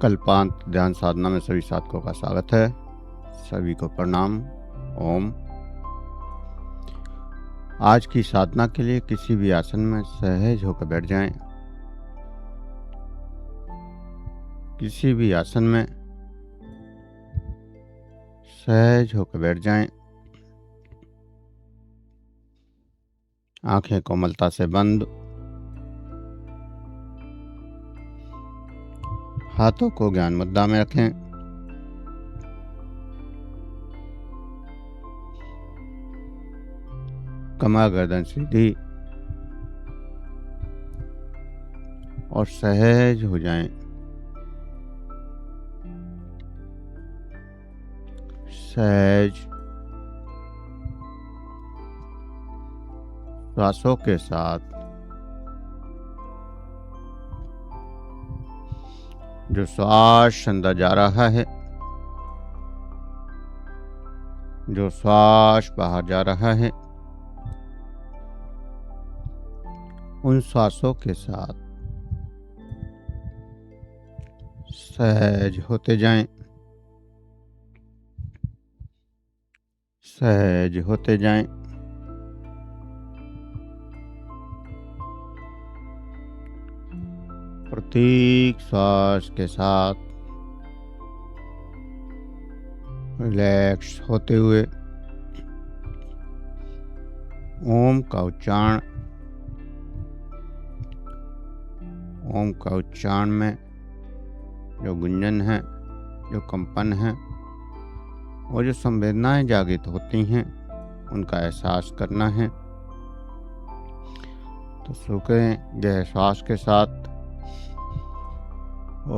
कल्पांत ध्यान साधना में सभी साधकों का स्वागत है। सभी को प्रणाम। ओम। आज की साधना के लिए किसी भी आसन में सहज होकर बैठ जाएं। किसी भी आसन में सहज होकर बैठ जाएं। आंखें कोमलता से बंद। हाथों को ज्ञान मुद्रा में रखें। कमर गर्दन सीधी और सहज हो जाएं। सहज श्वासों के साथ जो श्वास अंदर जा रहा है, जो श्वास बाहर जा रहा है, उन श्वासों के साथ सहज होते जाएं। सहज होते जाएं। प्रत्येक श्वास के साथ रिलैक्स होते हुए ओम का उच्चारण में जो गुंजन है, जो कंपन है और जो संवेदनाएं जागृत होती हैं, उनका एहसास करना है। तो सुखें गहरे श्वास के साथ ओम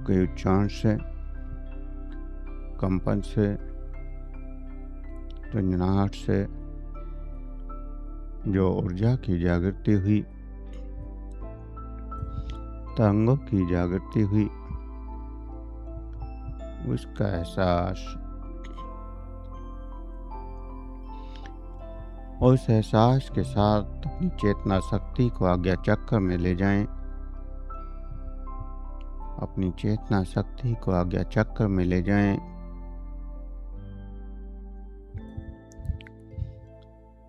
के उच्चारण से, कंपन से, झंझनाहट से जो ऊर्जा की जागृति हुई, तरंगों की जागृति हुई, उसका एहसास और उस एहसास के साथ अपनी चेतना शक्ति को आज्ञा चक्र में ले जाएं। अपनी चेतना शक्ति को आज्ञा चक्र में ले जाएं।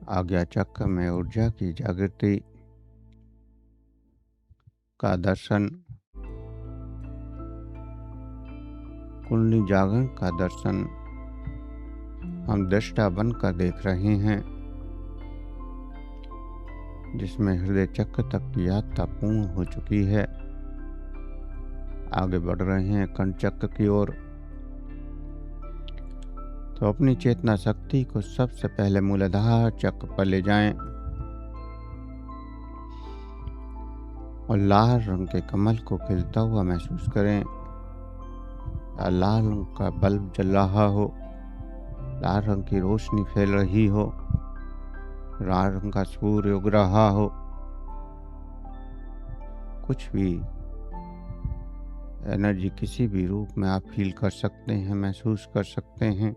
आज्ञा चक्र में ऊर्जा की जागृति का दर्शन, कुंडली जागरण का दर्शन हम दृष्टा बनकर देख रहे हैं, जिसमें हृदय चक्र तक की यात्रा पूर्ण हो चुकी है। आगे बढ़ रहे हैं कंठ चक्र की ओर। तो अपनी चेतना शक्ति को सबसे पहले मूलाधार चक्र पर ले जाएं और लाल रंग के कमल को खिलता हुआ महसूस करें। लाल रंग का बल्ब जल रहा हो, लाल रंग की रोशनी फैल रही हो, लाल रंग का सूर्य उग रहा हो, कुछ भी एनर्जी किसी भी रूप में आप फील कर सकते हैं, महसूस कर सकते हैं।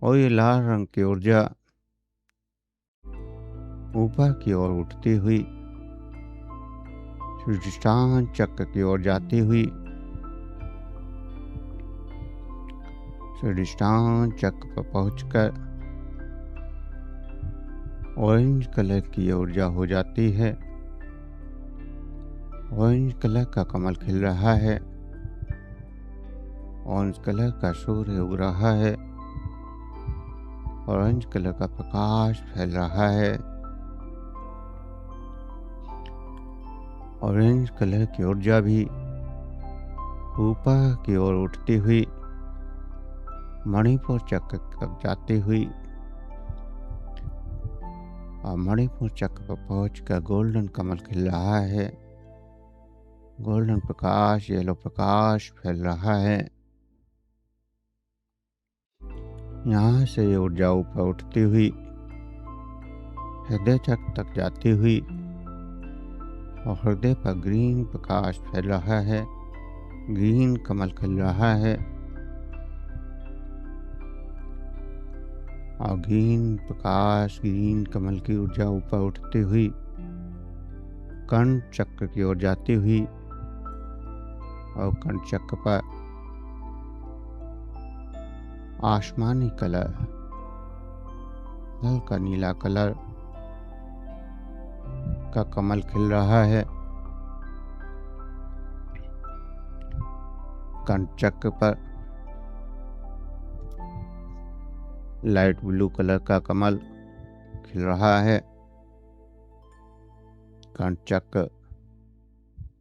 और ये लाल रंग की ऊर्जा ऊपर की ओर उठती हुई स्वादिष्टान चक्र की ओर जाती हुई स्वादिष्टान चक्र पर पहुंचकर ऑरेंज कलर की ऊर्जा हो जाती है। ऑरेंज कलर का कमल खिल रहा है। ऑरेंज कलर का सूर्य उग रहा है। ऑरेंज कलर का प्रकाश फैल रहा है। ऑरेंज कलर की ऊर्जा भी ऊपर की ओर उठती हुई मणिपुर चक्र तक जाती हुई और मणिपुर चक्र पर पहुंचकर गोल्डन कमल खिल रहा है। गोल्डन प्रकाश, येलो प्रकाश फैल रहा है। यहाँ से ये ऊर्जा ऊपर उठती हुई हृदय चक्र तक जाती हुई और हृदय पर ग्रीन प्रकाश फैल रहा है। ग्रीन कमल खिल रहा है और ग्रीन प्रकाश, ग्रीन कमल की ऊर्जा ऊपर उठती हुई कर्ण चक्र की ओर जाती हुई और कर्ण चक्र पर आसमानी कलर, हल्का नीला कलर का कमल खिल रहा है। कर्ण चक्र पर लाइट ब्लू कलर का कमल खिल रहा है। कर्ण चक्र,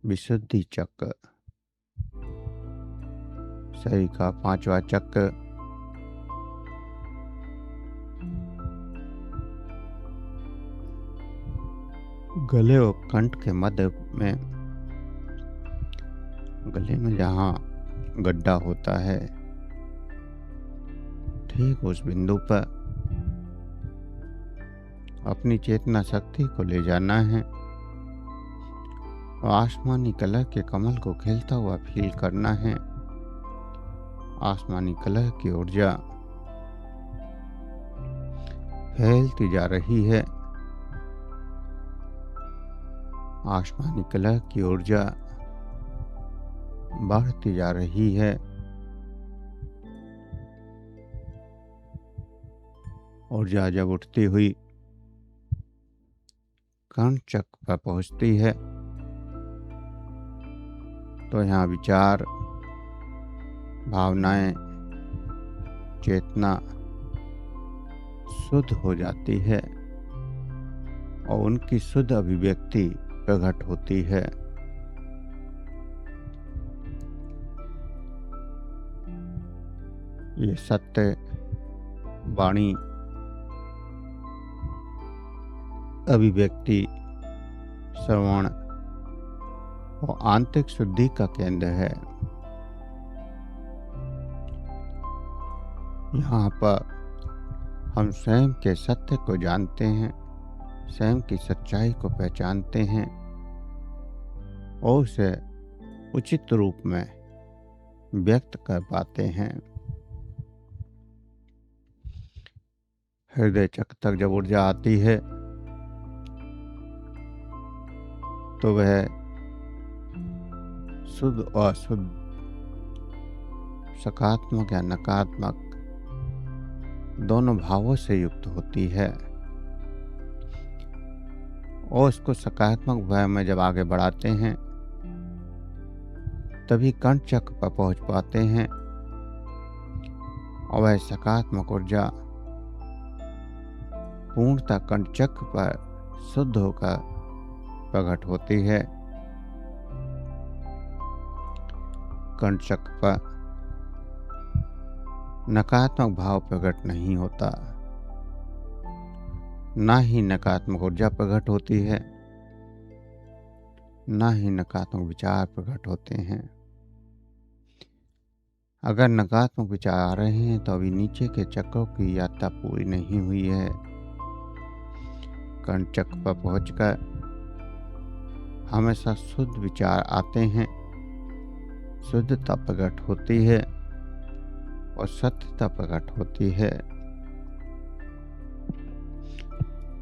विशुद्धि चक्र, शरीर का 5वां चक्र, गले और कंठ के मध्य में, गले में जहाँ गड्ढा होता है ठीक उस बिंदु पर अपनी चेतना शक्ति को ले जाना है और आसमानी कलर के कमल को खिलता हुआ फील करना है। आसमानी कलर की ऊर्जा फैलती जा रही है। आसमानी कलर की ऊर्जा बढ़ती जा रही है। ऊर्जा जब उठती हुई कर्ण चक्र पर पहुंचती है तो यहाँ विचार, भावनाएं, चेतना शुद्ध हो जाती है और उनकी शुद्ध अभिव्यक्ति प्रकट होती है। ये सत्य वाणी अभिव्यक्ति, श्रवण और आंतरिक शुद्धि का केंद्र है। यहाँ पर हम स्वयं के सत्य को जानते हैं, स्वयं की सच्चाई को पहचानते हैं और उसे उचित रूप में व्यक्त कर पाते हैं। हृदय चक्र तक जब ऊर्जा आती है तो वह शुद्ध और अशुद्ध, सकारात्मक या नकारात्मक दोनों भावों से युक्त होती है और उसको सकारात्मक भाव में जब आगे बढ़ाते हैं तभी कर्ण चक्र पर पहुंच पाते हैं और वह सकारात्मक ऊर्जा पूर्णतः कर्ण चक्र पर शुद्ध होकर प्रकट होती है। कर्ण चक्र पर नकारात्मक भाव प्रकट नहीं होता, ना ही नकारात्मक ऊर्जा प्रकट होती है, ना ही नकारात्मक विचार प्रकट होते हैं। अगर नकारात्मक विचार आ रहे हैं तो अभी नीचे के चक्रों की यात्रा पूरी नहीं हुई है। कर्ण चक्र पर पहुंचकर हमेशा शुद्ध विचार आते हैं, शुद्धता प्रकट होती है और सत्यता प्रकट होती है।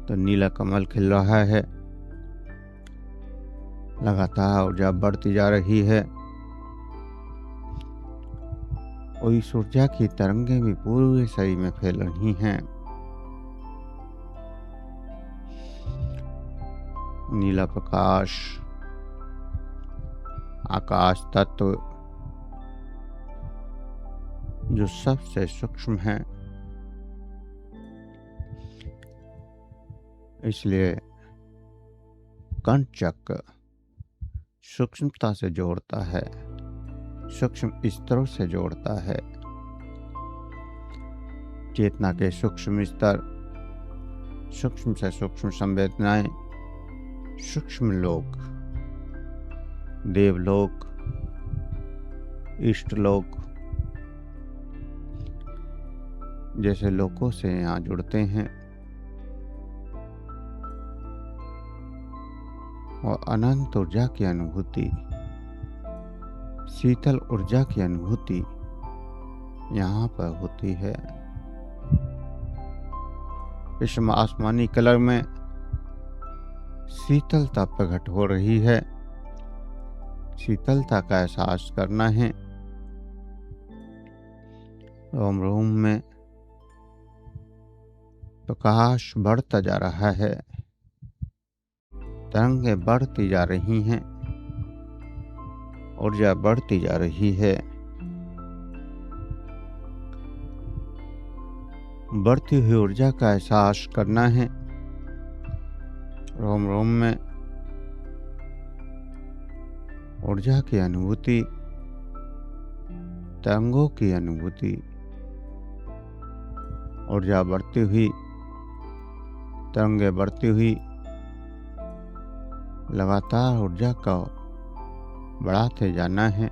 तो नीला कमल खिल रहा है। लगातार ऊर्जा बढ़ती जा रही है और इस ऊर्जा की तरंगें भी पूरे शरीर में फैल रही हैं। नीला प्रकाश आकाश तत्व जो सबसे सूक्ष्म है, इसलिए कंचक सूक्ष्मता से जोड़ता है, सूक्ष्म स्तरों से जोड़ता है। चेतना के सूक्ष्म स्तर, सूक्ष्म से सूक्ष्म संवेदनाएं, सूक्ष्म लोक, देवलोक, इष्टलोक जैसे लोकों से यहाँ जुड़ते हैं और अनंत ऊर्जा की अनुभूति, शीतल ऊर्जा की अनुभूति यहाँ पर होती है। इस आसमानी कलर में शीतलता प्रकट हो रही है। शीतलता का एहसास करना है। ओम रूम में प्रकाश बढ़ता जा रहा है, तरंगें बढ़ती जा रही हैं, ऊर्जा बढ़ती जा रही है। बढ़ती हुई ऊर्जा का एहसास करना है। रोम रोम में ऊर्जा की अनुभूति, तरंगों की अनुभूति, ऊर्जा बढ़ती हुई, तरंगें बढ़ती हुई, लगातार ऊर्जा का बढ़ाते जाना है,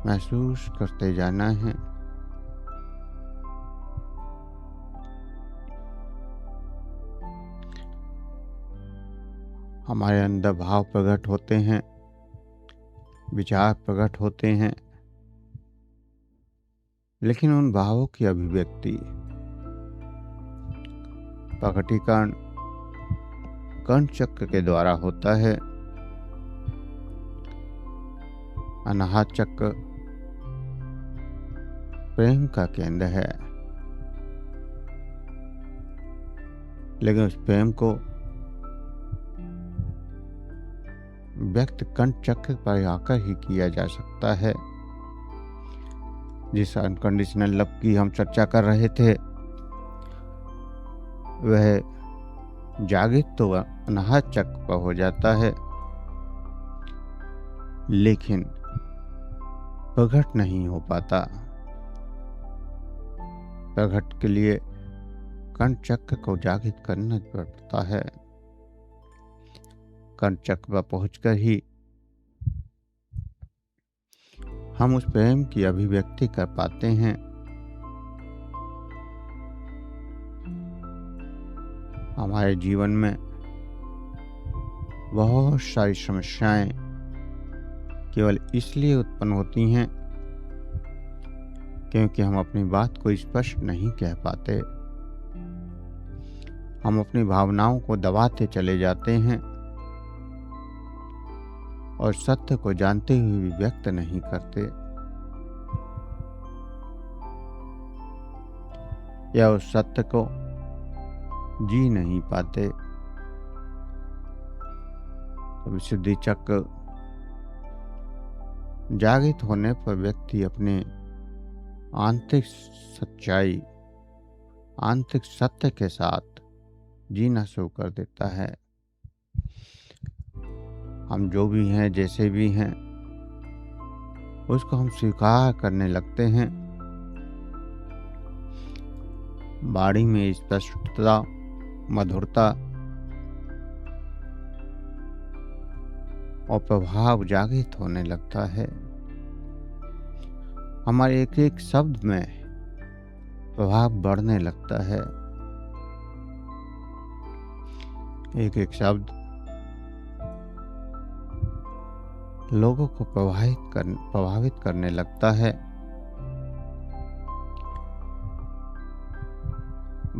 महसूस करते जाना है। हमारे अंदर भाव प्रकट होते हैं, विचार प्रकट होते हैं, लेकिन उन भावों की अभिव्यक्ति, प्रकटीकरण कर्ण चक्र के द्वारा होता है। अनाहत चक्र प्रेम का केंद्र है, लेकिन उस प्रेम को व्यक्त कर्ण चक्र पर आकर ही किया जा सकता है। जिस अनकंडीशनल लव की हम चर्चा कर रहे थे, वह जागृत तो अनाहत चक्र पर हो जाता है, लेकिन प्रकट नहीं हो पाता। प्रकट के लिए कर्ण चक्र को जागृत करना पड़ता है। कर्ण चक्र पर पहुंचकर ही हम उस प्रेम की अभिव्यक्ति कर पाते हैं। हमारे जीवन में बहुत सारी समस्याएं केवल इसलिए उत्पन्न होती हैं क्योंकि हम अपनी बात को स्पष्ट नहीं कह पाते। हम अपनी भावनाओं को दबाते चले जाते हैं और सत्य को जानते हुए भी व्यक्त नहीं करते, या उस सत्य को जी नहीं पाते। तो विशुद्धि चक्र जागृत होने पर व्यक्ति अपने आंतरिक सच्चाई, आंतरिक सत्य के साथ जीना शुरू कर देता है। हम जो भी हैं, जैसे भी हैं, उसको हम स्वीकार करने लगते हैं। वाणी में स्पष्टता, मधुरता और प्रभाव जागृत होने लगता है। हमारे एक एक शब्द में प्रभाव बढ़ने लगता है। एक एक शब्द लोगों को प्रभावित करने लगता है।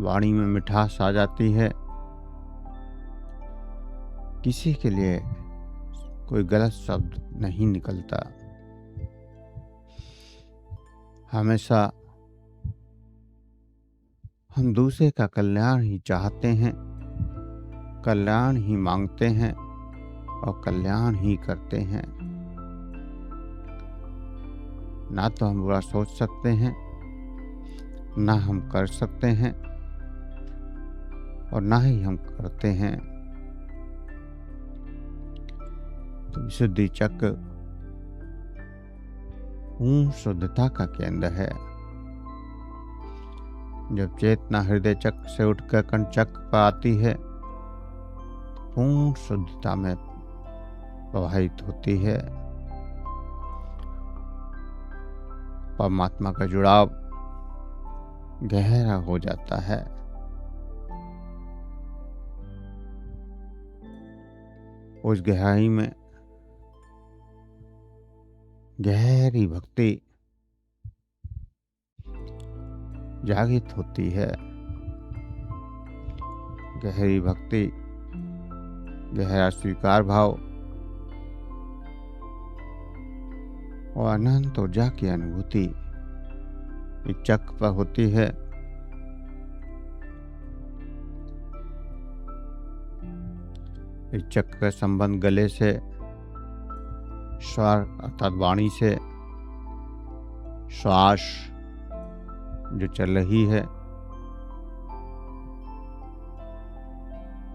वाणी में मिठास आ जाती है। किसी के लिए कोई गलत शब्द नहीं निकलता। हमेशा हम दूसरे का कल्याण ही चाहते हैं, कल्याण ही मांगते हैं और कल्याण ही करते हैं। ना तो हम बुरा सोच सकते हैं, ना हम कर सकते हैं और ना ही हम करते हैं। तो विशुद्धि चक्र पूर्ण शुद्धता का केंद्र है। जब चेतना हृदय चक्र से उठकर कंठ चक्र पर आती है, पूर्ण शुद्धता में प्रवाहित होती है। परमात्मा का जुड़ाव गहरा हो जाता है। उस गहराई में गहरी भक्ति जागृत होती है। गहरी भक्ति, गहरा स्वीकार भाव और अनंत ऊर्जा की अनुभूति इस चक्र पर होती है। इस चक्र का संबंध गले से, स्वर अर्थात वाणी से, श्वास जो चल रही है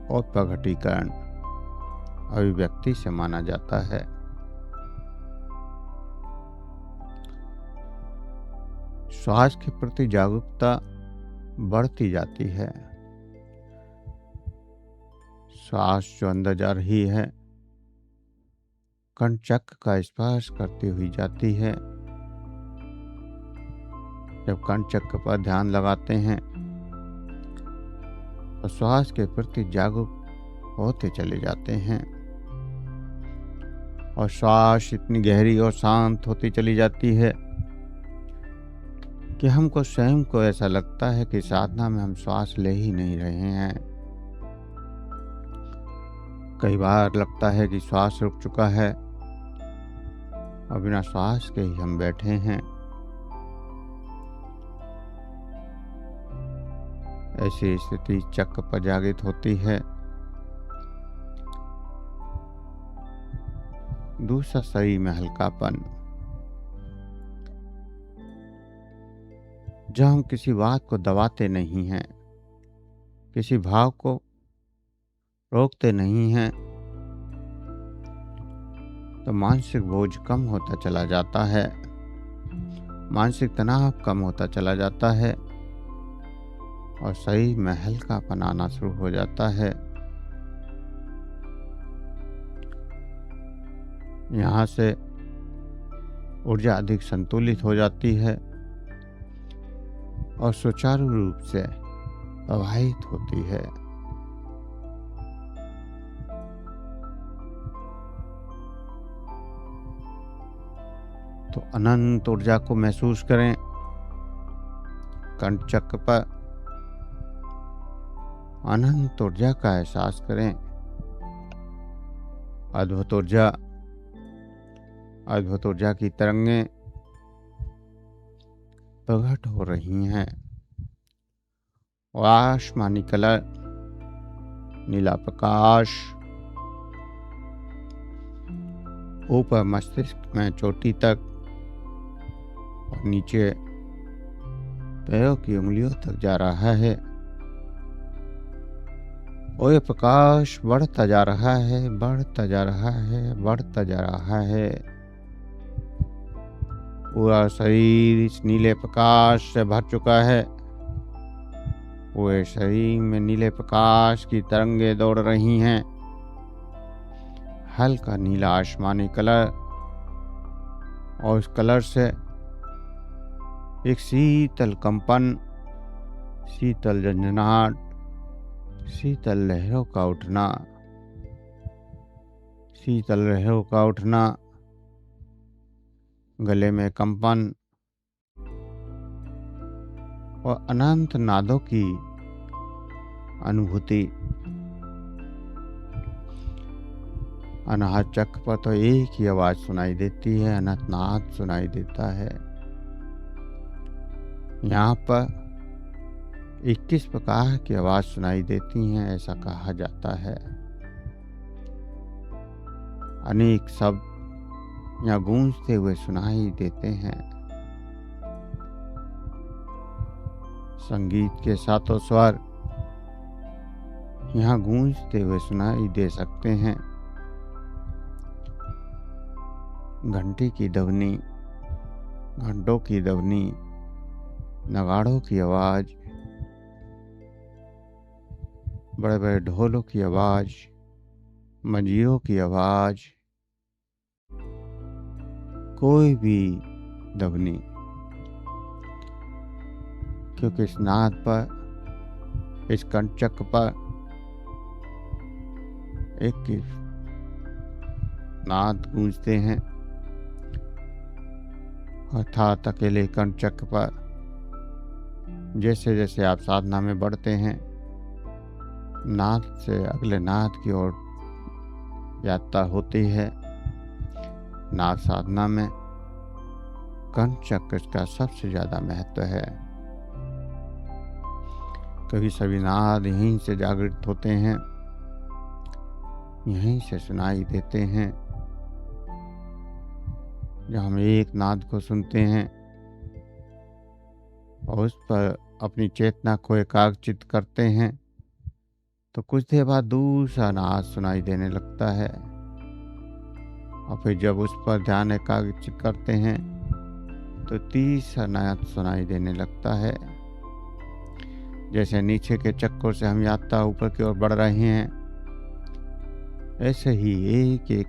और प्रकटीकरण अभिव्यक्ति से माना जाता है। श्वास के प्रति जागरूकता बढ़ती जाती है। श्वास जो अंदर जा रही है, कंठ चक्र का स्पर्श करती हुई जाती है। जब कंठ चक्र पर ध्यान लगाते हैं तो श्वास के प्रति जागरूक होते चले जाते हैं और श्वास इतनी गहरी और शांत होती चली जाती है कि हमको स्वयं को ऐसा लगता है कि साधना में हम श्वास ले ही नहीं रहे हैं। कई बार लगता है कि श्वास रुक चुका है और बिना श्वास के ही हम बैठे हैं। ऐसी स्थिति चक्र पर जागृत होती है। दूसरा, शरीर में हल्कापन। जब हम किसी बात को दबाते नहीं हैं, किसी भाव को रोकते नहीं हैं, तो मानसिक बोझ कम होता चला जाता है, मानसिक तनाव कम होता चला जाता है और शरीर में हल्कापन आना शुरू हो जाता है। यहाँ से ऊर्जा अधिक संतुलित हो जाती है और सुचारू रूप से प्रवाहित होती है। तो अनंत ऊर्जा को महसूस करें। कंठ चक्र पर अनंत ऊर्जा का एहसास करें। अद्भुत ऊर्जा की तरंगें प्रकट हो रही हैं और आसमानी कलर, नीला प्रकाश ऊपर मस्तिष्क में चोटी तक और नीचे पैरों की उंगलियों तक जा रहा है और ये प्रकाश बढ़ता जा रहा है, बढ़ता जा रहा है, बढ़ता जा रहा है। पूरा शरीर इस नीले प्रकाश से भर चुका है। पूरे शरीर में नीले प्रकाश की तरंगें दौड़ रही हैं। हल्का नीला आसमानी कलर और उस कलर से एक शीतल कंपन, शीतल झंझनाहट, शीतल लहरों का उठना, शीतल लहरों का उठना, गले में कंपन और अनंत नादों की अनुभूति। अनाहत चक्र पर तो एक ही आवाज सुनाई देती है, अनंतनाद सुनाई देता है। यहाँ पर 21 प्रकार की आवाज सुनाई देती हैं, ऐसा कहा जाता है। अनेक शब्द यहाँ गूंजते हुए सुनाई देते हैं। संगीत के सातों स्वर यहाँ गूंजते हुए सुनाई दे सकते हैं। घंटी की ध्वनि, घंटों की ध्वनि, नगाड़ों की आवाज, बड़े बड़े ढोलों की आवाज, मंजीरों की आवाज, कोई भी ध्वनि, क्योंकि इस नाद पर, इस कंचक पर एक ही नाद गूंजते हैं। अर्थात अकेले कंचक पर जैसे जैसे आप साधना में बढ़ते हैं, नाद से अगले नाद की ओर यात्रा होती है। नाद साधना में कंचक का सबसे ज्यादा महत्व है, क्योंकि सभी नाद यहीं से जागृत होते हैं, यहीं से सुनाई देते हैं। जब हम एक नाद को सुनते हैं और उस पर अपनी चेतना को एकाग्रचित करते हैं, तो कुछ देर बाद दूसरा नाद सुनाई देने लगता है। और फिर जब उस पर ध्यान एकाग्रचित करते हैं तो तीसरा नाद सुनाई देने लगता है। जैसे नीचे के चक्कर से हम यात्रा ऊपर की ओर बढ़ रहे हैं, ऐसे ही एक एक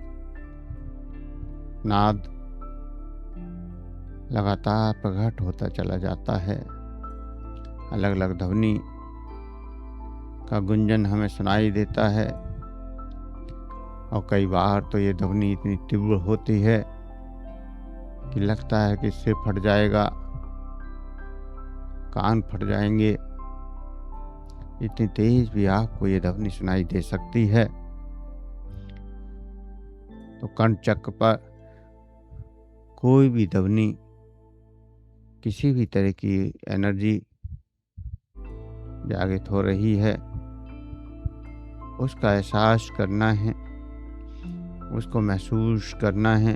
नाद लगातार प्रकट होता चला जाता है। अलग अलग ध्वनि का गुंजन हमें सुनाई देता है, और कई बार तो ये ध्वनि इतनी तीव्र होती है कि लगता है कि सिर फट जाएगा, कान फट जाएंगे। इतनी तेज भी आपको ये ध्वनि सुनाई दे सकती है। तो कंचक पर कोई भी ध्वनि, किसी भी तरह की एनर्जी जागृत हो रही है, उसका एहसास करना है, उसको महसूस करना है।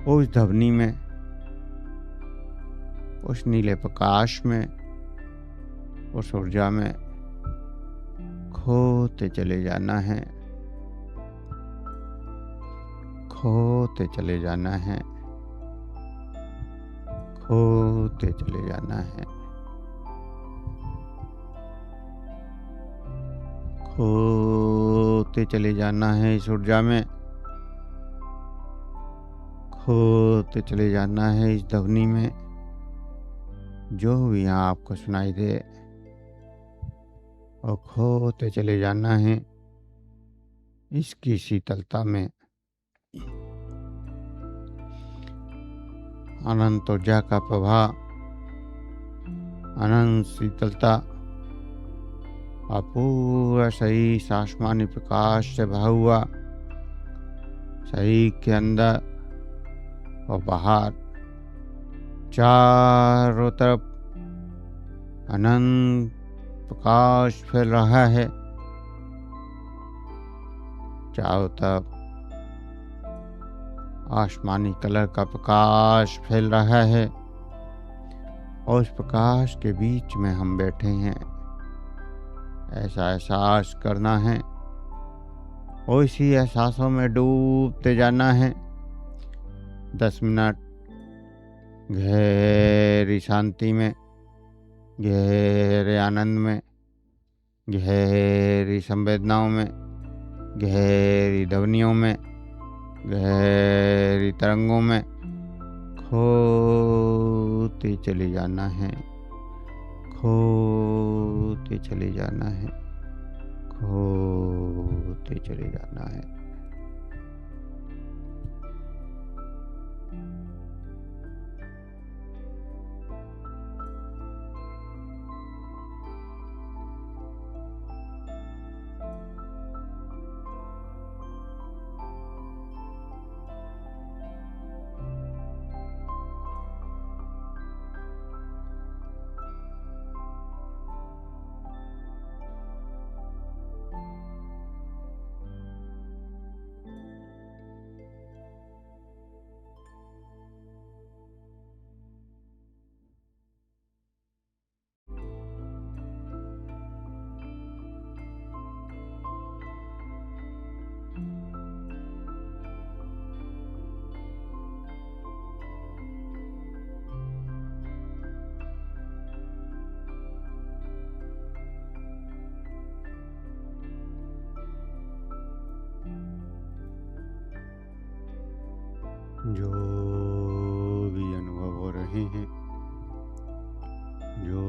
उस ध्वनि में, उस नीले प्रकाश में, उस ऊर्जा में खोते चले जाना है, खोते चले जाना है, खोते चले जाना है, खोते चले जाना है इस ऊर्जा में, खोते चले जाना है इस ध्वनि में। जो भी यहाँ आपको सुनाई दे, और खोते चले जाना है इसकी शीतलता में। अनंत ऊर्जा का प्रभाव, अनंत शीतलता और पूरा शरीर आसमानी प्रकाश से भरा हुआ, शरीर के अंदर और बाहर चारों तरफ अनंत प्रकाश फैल रहा है। चारों तरफ आसमानी कलर का प्रकाश फैल रहा है, और उस प्रकाश के बीच में हम बैठे हैं, ऐसा एहसास करना है और इसी एहसासों में डूबते जाना है। 10 मिनट गहरी शांति में, गहरे आनंद में, गहरी संवेदनाओं में, गहरी ध्वनियों में, गहरी तरंगों में खोते चले जाना है, खोते चले जाना है, खोते चले जाना है। जो भी अनुभव हो रहे हैं, जो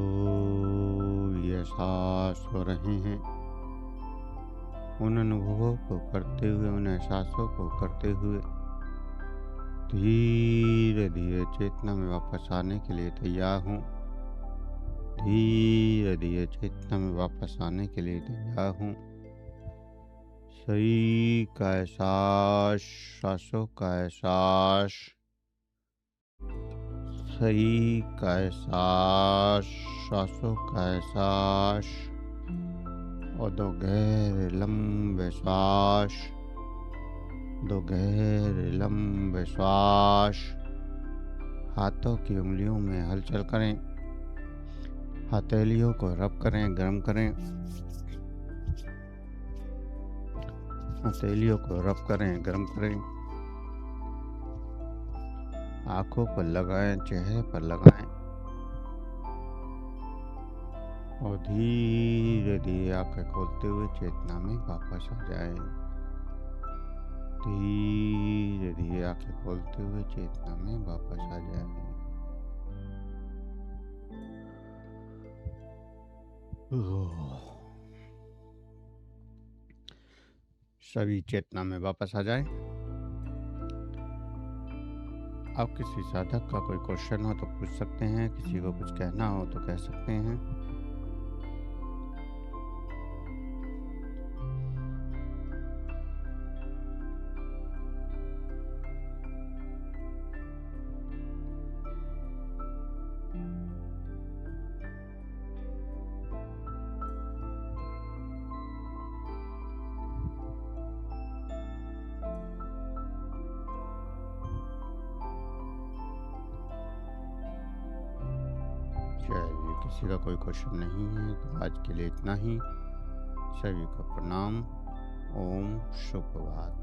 भी एहसास हो रहे हैं, उन अनुभवों को करते हुए, उन एहसासों को करते हुए धीरे धीरे चेतना में वापस आने के लिए तैयार हूँ। धीरे धीरे चेतना में वापस आने के लिए तैयार हूँ। शरीर का एहसास, सांसों का एहसास, शरीर का एहसास, सांसों का एहसास और दो गहरे लंबे श्वास, दो गहरे लंबे श्वास। हाथों की उंगलियों में हलचल करें, हथेलियों को रब करें, गर्म करें, हथेलियों को रब करें, गर्म करें। आंखों पर लगाएं, चेहरे पर लगाएं और धीरे धीरे आंखें खोलते हुए चेतना में वापस आ जाएं। धीरे धीरे आंखें खोलते हुए चेतना में वापस आ जाएं। सभी चेतना में वापस आ जाएं। आप किसी साधक का कोई क्वेश्चन हो तो पूछ सकते हैं, किसी को कुछ कहना हो तो कह सकते हैं। चलिए, किसी का कोई क्वेश्चन नहीं है तो आज के लिए इतना ही। सभी को प्रणाम। ओम शुभ प्रभात।